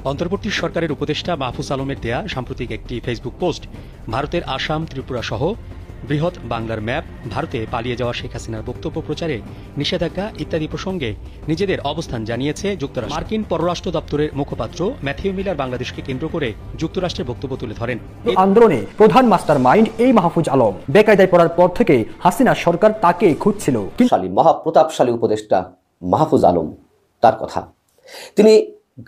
অন্তর্বর্তী সরকারের উপদেষ্টা মাহফুজ আলমের দেয়া সাম্প্রতিক একটি ফেসবুক পোস্ট ভারতের আসাম, ত্রিপুরা সহ বৃহৎ বাংলার ম্যাপ, ভারতে পালিয়ে যাওয়া শেখ হাসিনার বক্তব্য প্রচারে নিষেধাজ্ঞা ইত্যাদি প্রসঙ্গে নিজেদের অবস্থান জানিয়েছে যুক্তরাষ্ট্র। মার্কিন পররাষ্ট্র দপ্তরের মুখপাত্র ম্যাথিউ মিলার বাংলাদেশকে কেন্দ্র করে যুক্তরাষ্ট্রের বক্তব্য তুলে ধরেন। আন্দোলনে প্রধান মাস্টার মাইন্ড এই মাহফুজ আলম বেকায়দায় পড়ার পর থেকে হাসিনা সরকার তাকে খুঁজছিল। মহাপ্রতাপশালী উপদেষ্টা মাহফুজ আলম, তার কথা, তিনি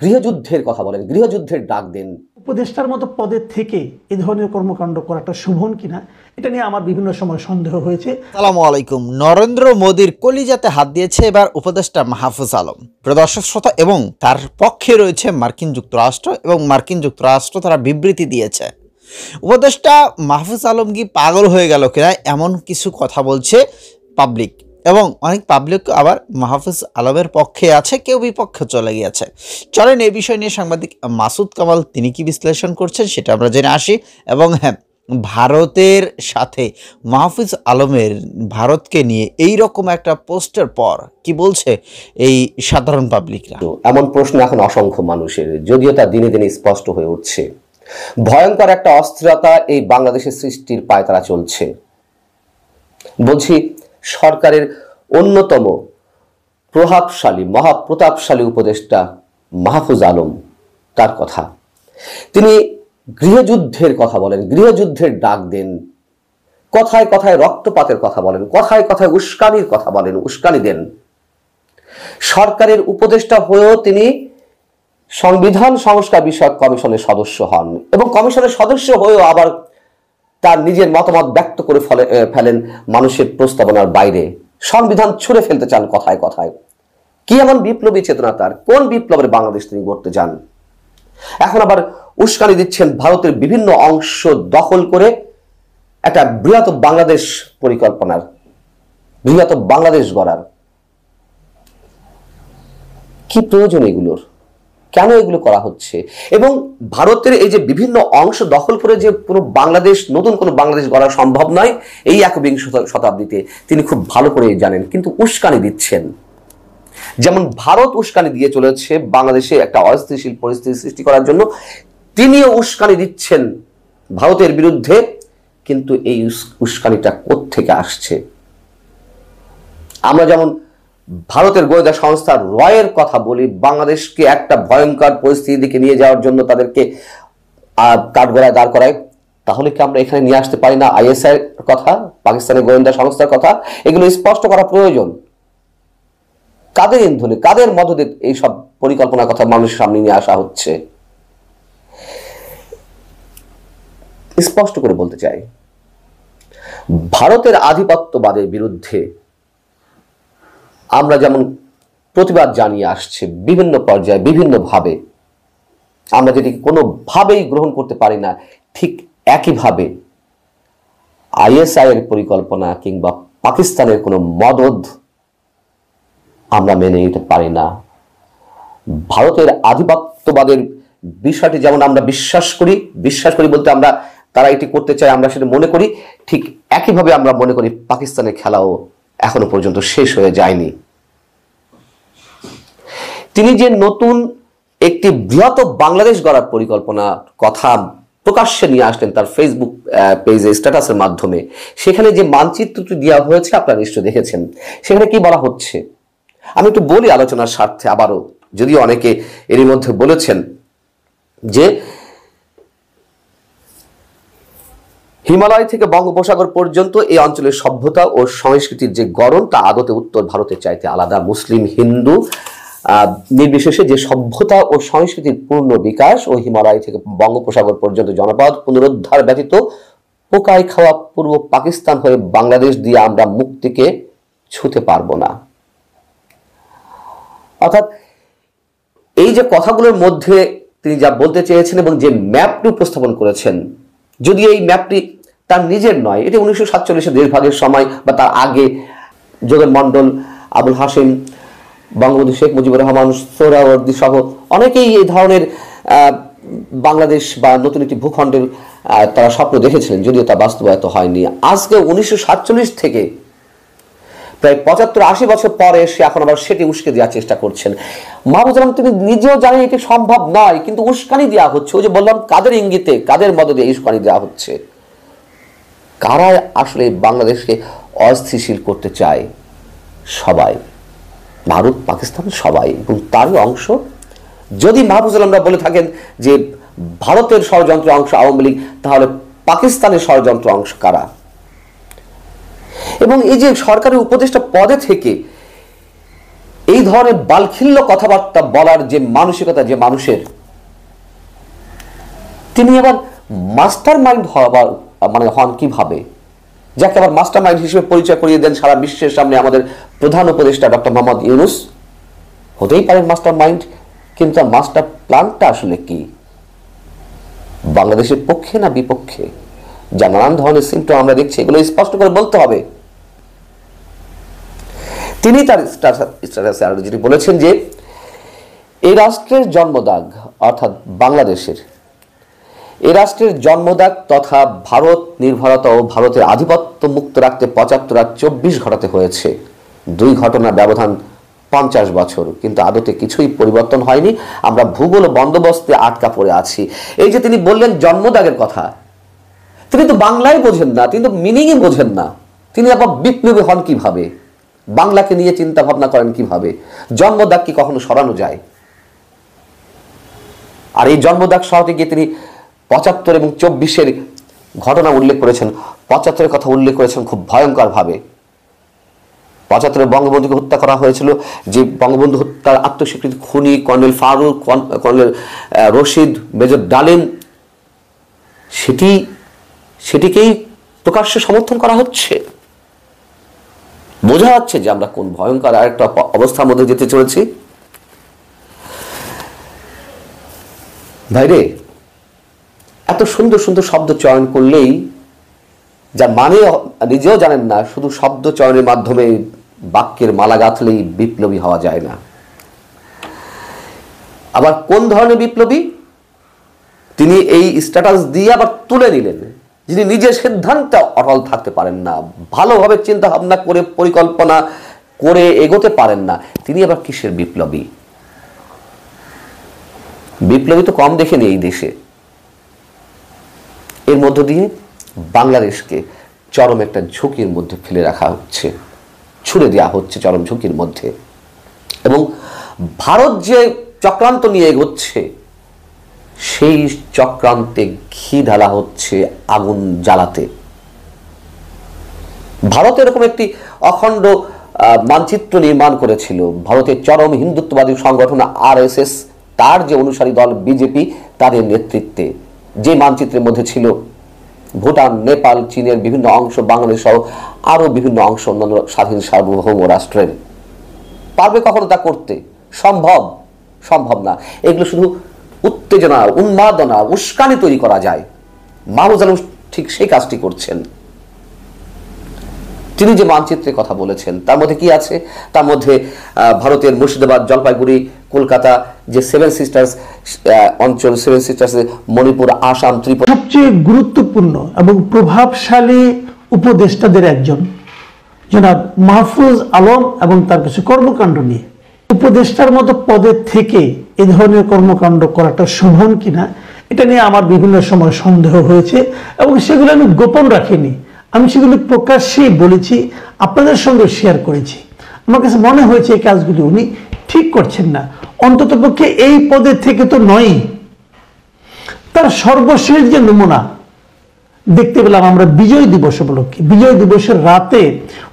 গৃহযুদ্ধের কথা বলেন, গৃহযুদ্ধের ডাক দেন। উপদেষ্টার মতো পদের থেকে এই ধরনের কর্মকাণ্ড করাটা শোভন কিনা এটা নিয়ে আমার বিভিন্ন সময় সন্দেহ হয়েছে। আসসালামু আলাইকুম। নরেন্দ্র মোদীর কলিজাতে হাত দিয়েছে এবার উপদেষ্টা মাহফুজ আলম। প্রদর্শক শ্রোতা, এবং তার পক্ষে রয়েছে মার্কিন যুক্তরাষ্ট্র, এবং মার্কিন যুক্তরাষ্ট্র তারা বিবৃতি দিয়েছে। উপদেষ্টা মাহফুজ আলম কি পাগল হয়ে গেল কিনা এমন কিছু কথা বলছে পাবলিক, এবং অনেক পাবলিক আবার মাহফুজ আলমের পক্ষে আছে, কেউ বিপক্ষে চলে গিয়েছে। চলেন এই বিষয় নিয়ে সাংবাদিক মাসুদ কামাল তিনি কি বিশ্লেষণ করছেন সেটা আমরা জেনে আসি। এবং হ্যাঁ, ভারতের সাথে মাহফুজ আলমের ভারতকে নিয়ে এই রকম একটা পোস্টের পর কি বলছে এই সাধারণ পাবলিকরা। এমন প্রশ্ন এখন অসংখ্য মানুষের, যদিও তা দিনে দিনে স্পষ্ট হয়ে উঠছে। ভয়ঙ্কর একটা অস্থিরতা এই বাংলাদেশের সৃষ্টির পায়তারা চলছে। বলছি, সরকারের অন্যতম প্রভাবশালী মহাপ্রতাপশালী উপদেষ্টা মাহফুজ আলম, তার কথা, তিনি গৃহযুদ্ধের কথা বলেন, গৃহযুদ্ধের ডাক দেন, কথায় কথায় রক্তপাতের কথা বলেন, কথায় কথায় উস্কানির কথা বলেন, উস্কানি দেন। সরকারের উপদেষ্টা হয়েও তিনি সংবিধান সংস্কার বিষয়ক কমিশনের সদস্য হন, এবং কমিশনের সদস্য হয়েও আবার তার নিজের মতামত ব্যক্ত করে ফেলেন মানুষের প্রস্তাবনার বাইরে। সংবিধান ছুঁড়ে ফেলতে চান কথায় কথায়। কি এমন বিপ্লবী চেতনা তার? কোন বিপ্লবের বাংলাদেশ তিনি গড়তে চান? এখন আবার উস্কানি দিচ্ছেন ভারতের বিভিন্ন অংশ দখল করে একটা বৃহৎ বাংলাদেশ পরিকল্পনার, বৃহৎ বাংলাদেশ গড়ার। কি প্রয়োজন এগুলোর? কেন এগুলো করা হচ্ছে? এবং ভারতের এই যে বিভিন্ন অংশ দখল করে যে কোনো বাংলাদেশ, নতুন কোনো বাংলাদেশ গড়া সম্ভব নয় এই একবিংশ শতাব্দীতে, তিনি খুব ভালো করে জানেন, কিন্তু উস্কানি দিচ্ছেন। যেমন ভারত উস্কানি দিয়ে চলেছে বাংলাদেশে একটা অস্থিতিশীল পরিস্থিতি সৃষ্টি করার জন্য, তিনিও উস্কানি দিচ্ছেন ভারতের বিরুদ্ধে। কিন্তু এই উস্কানিটা কোত্থেকে আসছে? আমরা যেমন ভারতের গোয়েন্দা সংস্থা রয়ের কথা বলি, বাংলাদেশকে একটা ভয়ঙ্কর পরিস্থিতির দিকে নিয়ে যাওয়ার জন্য তাদেরকে কাঠগড়ায় দাঁড় করায়, তাহলে কি আমরা এখানে নিয়ে আসতে পারি না আইএসআই এর কথা, পাকিস্তানের গোয়েন্দা সংস্থার কথা? এগুলো স্পষ্ট করা প্রয়োজন। কাদের ইন্ধনে, কাদের মদদে এইসব পরিকল্পনার কথা মানুষের সামনে নিয়ে আসা হচ্ছে? স্পষ্ট করে বলতে চাই, ভারতের আধিপত্যবাদের বিরুদ্ধে আমরা যেমন প্রতিবাদ জানিয়ে আসছে বিভিন্ন পর্যায়ে, বিভিন্নভাবে, আমরা যেটি কোনোভাবেই গ্রহণ করতে পারি না, ঠিক একইভাবে আইএসআই এর পরিকল্পনা কিংবা পাকিস্তানের কোনো মদদ আমরা মেনে নিতে পারি না। ভারতের আধিপত্যবাদের বিষয়টি যেমন আমরা বিশ্বাস করি বলতে আমরা তারা এটি করতে চায়, আমরা সেটা মনে করি, ঠিক একইভাবে আমরা মনে করি পাকিস্তানের খেলাও এখনো পর্যন্ত শেষ হয়ে যায়নি। তিনি যে নতুন একটি বৃহৎ বাংলাদেশ গড়ার পরিকল্পনা কথা প্রকাশ্যে নিয়ে আসলেন তার ফেসবুক পেজে স্ট্যাটাসের মাধ্যমে, সেখানে যে মানচিত্রটি দেওয়া হয়েছে আপনারা নিশ্চয় দেখেছেন। সেখানে কি বলা হচ্ছে আমি একটু বলি আলোচনার স্বার্থে আবারও, যদিও অনেকে এরই মধ্যে বলেছেন যে হিমালয় থেকে বঙ্গোপসাগর পর্যন্ত এই অঞ্চলের সভ্যতা ও সংস্কৃতির যে গড়ন তা আদতে উত্তর ভারতের চাইতে আলাদা। মুসলিম হিন্দু নির্বিশেষে যে সভ্যতা ও সংস্কৃতির পূর্ণ বিকাশ ও হিমালয় থেকে বঙ্গোপসাগর পর্যন্ত জনপদ পুনরুদ্ধার ব্যতীত পোকায় খাওয়া পূর্ব পাকিস্তান হয়ে বাংলাদেশ দিয়ে আমরা মুক্তিকে ছুঁতে পারবো না। অর্থাৎ এই যে কথাগুলোর মধ্যে তিনি যা বলতে চেয়েছেন এবং যে ম্যাপটি উপস্থাপন করেছেন, যদি এই ম্যাপটি তার নিজের নয়, এটি 1947 দেশভাগের সময় বা তার আগে যোগেন মন্ডল, আবুল হাসিম, বঙ্গবন্ধু শেখ মুজিবুর রহমান, সোহরাওয়ার্দী সহ অনেকেই এই ধরনের বাংলাদেশ বা নতুন একটি ভূখণ্ডের তারা স্বপ্ন দেখেছিলেন, যদিও তা বাস্তবায়িত হয়নি। আজকে 1947 থেকে প্রায় 75-80 বছর পরে এসে এখন আবার সেটি উস্কে দেওয়ার চেষ্টা করছেন। মাহফুজ আলম তিনি নিজেও জানেন এটি সম্ভব নয়, কিন্তু উস্কানি দেওয়া হচ্ছে। ওই যে বললাম, কাদের ইঙ্গিতে, কাদের মদদে এই উস্কানি দেওয়া হচ্ছে? কারা আসলে বাংলাদেশকে অস্থিতিশীল করতে চায়? সবাই, ভারত, পাকিস্তান, সবাই, এবং তারই অংশ। যদি মাহফুজ আলমরা বলে থাকেন যে ভারতের ষড়যন্ত্র অংশ আওয়ামী লীগ, তাহলে পাকিস্তানের ষড়যন্ত্র অংশ কারা? এবং এই যে সরকারি উপদেষ্টা পদে থেকে এই ধরনের বালখিল্য কথাবার্তা বলার যে মানসিকতা যে মানুষের, তিনি আবার মাস্টার মাইন্ড হবার হন কিভাবে? যাকে আবার মাস্টার মাইন্ড হিসেবে পরিচয় করিয়ে দেন সারা বিশ্বের সামনে আমাদের প্রধান উপদেষ্টা ডক্টর মোহাম্মদ ইউনূস। হতেই পারে মাস্টার মাইন্ড, কিন্তু মাস্টার প্ল্যানটা আসলে কি? বাংলাদেশের পক্ষে না বিপক্ষে? যা নানান ধরনের সিম্পটম আমরা দেখছি, এগুলো স্পষ্ট করে বলতে হবে। তিনি তার স্ট্যাটাসে আরো যেটি বলেছেন যে এই রাষ্ট্রের জন্মদাগ, অর্থাৎ বাংলাদেশের এই রাষ্ট্রের জন্মদাগ তথা ভারত নির্ভরতা ও ভারতের আধিপত্য মুক্ত রাখতে 75 আর 24 ঘটাতে হয়েছে। 2 ঘটনার ব্যবধান 50 বছর, কিন্তু আদতে কিছুই পরিবর্তন হয়নি। আমরা ভূগোল ও বন্দোবস্তে আটকা পড়ে আছি। এই যে তিনি বললেন জন্মদাগের কথা, তিনি তো বাংলায় বোঝেন না, তিনি তো মিনিংই বোঝেন না। তিনি আবার বিপ্লবী হন কিভাবে? বাংলাকে নিয়ে চিন্তা ভাবনা করেন কিভাবে? জন্মদাগ কি কখনো সরানো যায়? আর এই জন্মদাগ সরাতে গিয়ে তিনি 75 এবং 24-এর ঘটনা উল্লেখ করেছেন। 75-এর কথা উল্লেখ করেছেন খুব ভয়ঙ্কর ভাবে। 75-এ বঙ্গবন্ধুকে হত্যা করা হয়েছিল, যে বঙ্গবন্ধু হত্যার আত্মস্বীকৃতি খুনি colonel Faruk, colonel Rashid, major Dalim, সেটিকেই প্রকাশ্যে সমর্থন করা হচ্ছে। বোঝা যাচ্ছে যে আমরা কোন ভয়ঙ্কর আরেকটা অবস্থার মধ্যে যেতে চলেছি। ভাইরে, এত সুন্দর সুন্দর শব্দ চয়ন করলেই, যার মানে নিজেও জানেন না, শুধু শব্দ চয়নের মাধ্যমে বাক্যের মালা গাঁথলেই বিপ্লবী হওয়া যায় না। আবার কোন ধরনের বিপ্লবী? তিনি এই স্ট্যাটাস দিয়ে আবার তুলে নিলেন, যিনি নিজের সিদ্ধান্তে অটল থাকতে পারেন না, ভালোভাবে চিন্তা ভাবনা করে পরিকল্পনা করে এগোতে পারেন না, তিনি আবার কিসের বিপ্লবী? বিপ্লবী তো কম দেখেনি এই দেশে। এর মধ্য দিয়ে বাংলাদেশকে চরম একটা ঝুঁকির মধ্যে ফেলে রাখা হচ্ছে, ছুড়ে দেওয়া হচ্ছে চরম ঝুঁকির মধ্যে। এবং ভারত যে চক্রান্ত নিয়ে এগোচ্ছে, সেই চক্রান্তে ঘি ঢালা হচ্ছে আগুন জ্বালাতে। ভারত এরকম একটি অখণ্ড মানচিত্র নির্মাণ করেছিল। ভারতের চরম হিন্দুত্ববাদী সংগঠন RSS, তার যে অনুসারী দল বিজেপি, তাদের নেতৃত্বে যে মানচিত্রের মধ্যে ছিল ভুটান, নেপাল, চীনের বিভিন্ন অংশ, বাংলাদেশ সহ আরো বিভিন্ন অংশ অন্যান্য স্বাধীন সার্বভৌম রাষ্ট্রের। পারবে কখনো তা করতে? সম্ভব না। এগুলো শুধু উত্তেজনা, উন্মাদনা, উস্কানি তৈরি করা যায়। মাহফুজ আলম ঠিক সেই কাজটি করছেন। তিনি যে মানচিত্রের কথা বলেছেন, তার মধ্যে কি আছে? তার মধ্যে ভারতের মুর্শিদাবাদ, জলপাইগুড়ি, কলকাতা যে 7 সিস্টার্স অঞ্চল, 7 সিস্টার্স, মণিপুর, আসাম, ত্রিপুরা, সবচেয়ে গুরুত্বপূর্ণ এবং প্রভাবশালী উপদেষ্টাদের একজন জনাব মাহফুজ আলম এবং তার কিছু কর্মকাণ্ড নিয়ে, উপদেষ্টার মতো পদে থেকে এই ধরনের কর্মকাণ্ড করাটা শোভন কিনা, এটা নিয়ে আমার বিভিন্ন সময় সন্দেহ হয়েছে এবং সেগুলো আমি গোপন রাখিনি। আমি সেগুলো প্রকাশ্যেই বলেছি, আপনাদের সঙ্গে শেয়ার করেছি। আমার কাছে মনে হয়েছে এই কাজগুলি উনি ঠিক করছেন না, অন্ততপক্ষে এই পদে থেকে তো নয়। তার সর্বশেষ যে নমুনা দেখতে পেলাম আমরা বিজয় দিবস উপলক্ষে, বিজয় দিবসের রাতে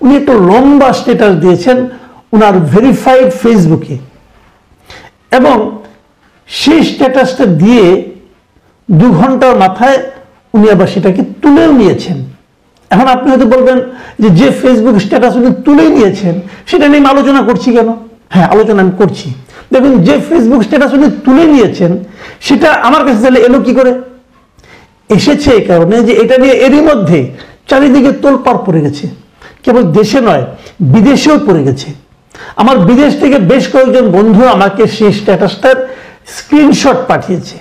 উনি একটা লম্বা স্ট্যাটাস দিয়েছেন উনার ভেরিফাইড ফেসবুকে, এবং সেই স্ট্যাটাসটা দিয়ে 2 ঘন্টার মাথায় উনি আবার সেটাকে তুলেও নিয়েছেন। এখন আপনি হয়তো বলবেন যে ফেসবুক স্ট্যাটাস উনি তুলে নিয়েছেন সেটা নিয়ে আলোচনা করছি কেন? হ্যাঁ, আলোচনা আমি করছি। দেখুন, যে ফেসবুক স্ট্যাটাস উনি তুলে নিয়েছেন সেটা আমার কাছে তাহলে এলো কি করে? এসেছে এই কারণে যে এটা নিয়ে এরই মধ্যে চারিদিকে তোলপাড় পড়ে গেছে। কেবল দেশে নয়, বিদেশেও পড়ে গেছে। আমার বিদেশ থেকে বেশ কয়েকজন বন্ধু আমাকে সেই স্ট্যাটাসটার স্ক্রিনশট পাঠিয়েছে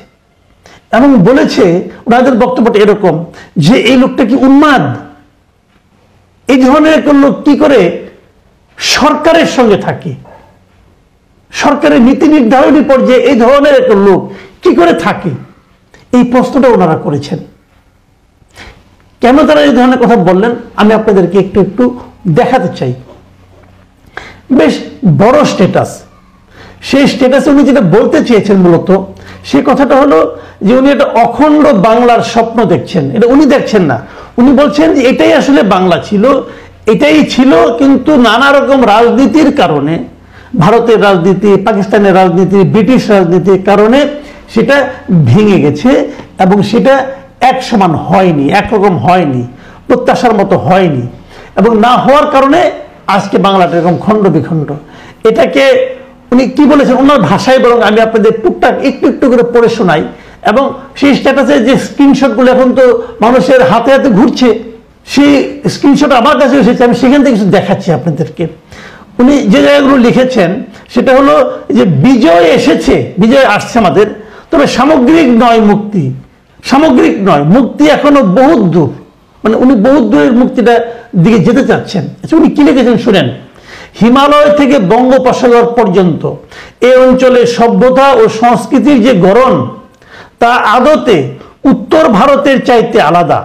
এবং বলেছে, ওনাদের বক্তব্যটা এরকম যে এই লোকটা কি উন্মাদ? এই ধরনের একটা লোক কি করে সরকারের সঙ্গে থাকে, সরকারের নীতি নির্ধারণী পর্যায়ে এই ধরনের একটা লোক কি করে থাকে, এই প্রশ্নটা ওনারা করেছেন। কেন তারা এই ধরনের কথা বললেন আমি আপনাদেরকে একটু একটু দেখাতে চাই। বেশ বড় স্ট্যাটাস, সেই স্ট্যাটাসে উনি যেটা বলতে চেয়েছেন মূলত সেই কথাটা হলো যে উনি একটা অখণ্ড বাংলার স্বপ্ন দেখছেন। এটা উনি দেখছেন না, উনি বলছেন যে এটাই আসলে বাংলা ছিল, এটাই ছিল, কিন্তু নানা রকম রাজনীতির কারণে, ভারতের রাজনীতি, পাকিস্তানের রাজনীতি, ব্রিটিশ রাজনীতির কারণে সেটা ভেঙে গেছে এবং সেটা এক সমান হয়নি, একরকম হয়নি, প্রত্যাশার মতো হয়নি, এবং না হওয়ার কারণে আজকে বাংলাটা এরকম খণ্ড বিখণ্ড। এটাকে উনি কি বলেছেন ওনার ভাষায়, বরং আমি আপনাদের টুকটাক একটু একটু করে পড়ে শোনাই। এবং সেই স্ট্যাটাসে যে স্ক্রিনশটগুলো এখন তো মানুষের হাতে হাতে ঘুরছে, সেই স্ক্রিনশট আমার কাছে এসেছে, আমি সেখান থেকে কিছু দেখাচ্ছি আপনাদেরকে। উনি যে জায়গাগুলো লিখেছেন সেটা হলো যে বিজয় এসেছে, বিজয় আসছে আমাদের, তবে সামগ্রিক নয় মুক্তি, সামগ্রিক নয়, মুক্তি এখনো বহুত দূর, মানে উনি বহুত দূরের মুক্তিটা দিকে যেতে চাচ্ছেন। আচ্ছা, উনি কি লিখেছেন শুনেন। হিমালয় থেকে বঙ্গোপসাগর পর্যন্ত এই অঞ্চলে সভ্যতা ও সংস্কৃতির যে গড়ন তা আদতে উত্তর ভারতের চাইতে আলাদা।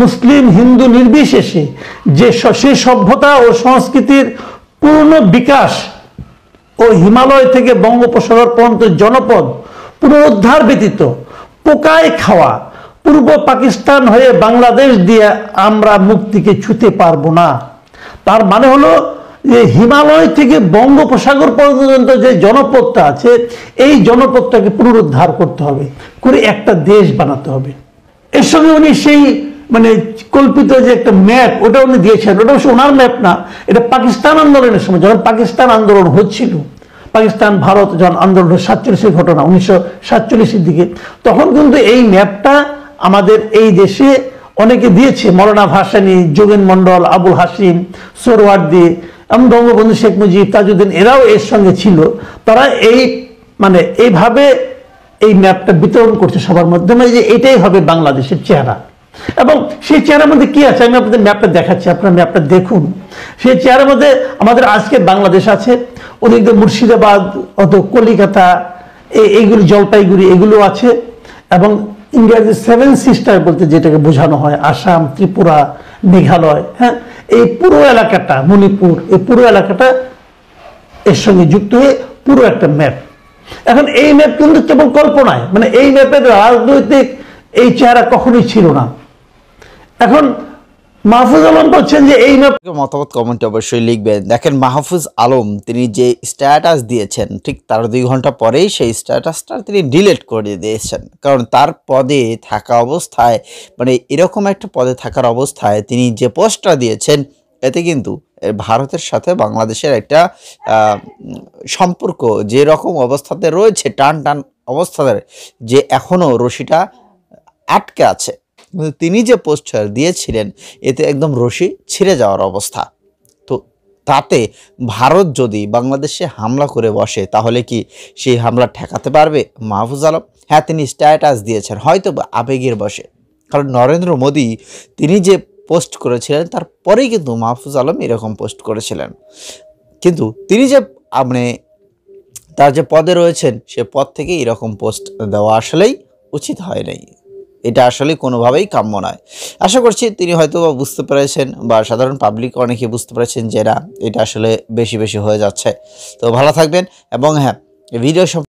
মুসলিম হিন্দু নির্বিশেষে যে সে সভ্যতা ও সংস্কৃতির পূর্ণ বিকাশ ও হিমালয় থেকে বঙ্গোপসাগর পর্যন্ত জনপদ পুনরুদ্ধার ব্যতীত পোকায় খাওয়া পূর্ব পাকিস্তান হয়ে বাংলাদেশ দিয়ে আমরা মুক্তিকে ছুঁতে পারবো না। তার মানে হলো যে হিমালয় থেকে বঙ্গোপসাগর পর্যন্ত যে জনপদটা আছে এই জনপদটাকে পুনরুদ্ধার করতে হবে, করে একটা দেশ বানাতে হবে। এর সঙ্গে উনি সেই মানে কল্পিত যে একটা ম্যাপ ওটা উনি দিয়েছেন, ওটা অবশ্য ওনার ম্যাপ না, এটা পাকিস্তান আন্দোলনের সময় যখন পাকিস্তান আন্দোলন হচ্ছিল, পাকিস্তান ভারত যখন আন্দোলন 47-এর ঘটনা 1947-এর দিকে, তখন কিন্তু এই ম্যাপটা আমাদের এই দেশে অনেকে দিয়েছে, মৌলানা ভাসানী, যোগেন মন্ডল, আবুল হাসিম, সোহরাওয়ার্দী এবং বঙ্গবন্ধু শেখ মুজিব, তাজউদ্দিন, এরাও এর সঙ্গে ছিল। তারা এই মানে এইভাবে এই ম্যাপটা বিতরণ করছে সবার মাধ্যমে যে এটাই হবে বাংলাদেশের চেহারা। এবং সেই চেহারার মধ্যে কি আছে আমি আপনাদের ম্যাপটা দেখাচ্ছি, আপনারা ম্যাপটা দেখুন। সেই চেহারার মধ্যে আমাদের আজকে বাংলাদেশ আছে, ওদিকে মুর্শিদাবাদ, অত কলিকাতা, এইগুলি জলপাইগুড়ি, এগুলো আছে। এবং ইন্ডিয়ার 7 সিস্টার বলতে যেটাকে বোঝানো হয়, আসাম, ত্রিপুরা, মেঘালয়, হ্যাঁ, এই পুরো এলাকাটা, মণিপুর, এই পুরো এলাকাটা এর সঙ্গে যুক্ত হয়ে পুরো একটা ম্যাপ। এখন এই ম্যাপ কিন্তু কেবল কল্পনায়, মানে এই ম্যাপের রাজনৈতিক এই চেহারা কখনোই ছিল না। এখন মাহফুজ আলম বলছেন যে এই ম্যাপ, মতামত কমেন্টে অবশ্যই লিখবেন। দেখেন, মাহফুজ আলম তিনি যে স্ট্যাটাস দিয়েছেন ঠিক তার 2 ঘন্টা পরেই সেই স্ট্যাটাসটা তিনি ডিলিট করে দিয়েছেন। কারণ তার পদে থাকা অবস্থায়, মানে এরকম একটা পদে থাকার অবস্থায় তিনি যে পোস্টটা দিয়েছেন, এতে কিন্তু ভারতের সাথে বাংলাদেশের একটা সম্পর্ক যেরকম অবস্থাতে রয়েছে, টান টান অবস্থাতে, যে এখনও রশিটা আটকে আছে। তিনি যে পোস্টার দিয়েছিলেন এতে একদম রশি ছিঁড়ে যাওয়ার অবস্থা। তো তাতে ভারত যদি বাংলাদেশে হামলা করে বসে তাহলে কি সেই হামলা ঠেকাতে পারবে মাহফুজ আলম? হ্যাঁ, তিনি স্ট্যাটাস দিয়েছেন হয়তো আবেগের বশে, কারণ নরেন্দ্র মোদী তিনি যে পোস্ট করেছিলেন তারপরেই কিন্তু মাহফুজ আলম এরকম পোস্ট করেছিলেন। কিন্তু তিনি যে মানে তার যে পদে রয়েছেন সে পদ থেকে এরকম পোস্ট দেওয়া আসলেই উচিত হয় নাই, এটা আসলে কোনোভাবেই কাম্য নয়। আশা করছি তিনি হয়তো বুঝতে পেরেছেন বা সাধারণ পাবলিক অনেকে বুঝতে পেরেছেন যে না, এটা আসলে বেশি বেশি হয়ে যাচ্ছে। তো ভালো থাকবেন এবং হ্যাঁ, ভিডিও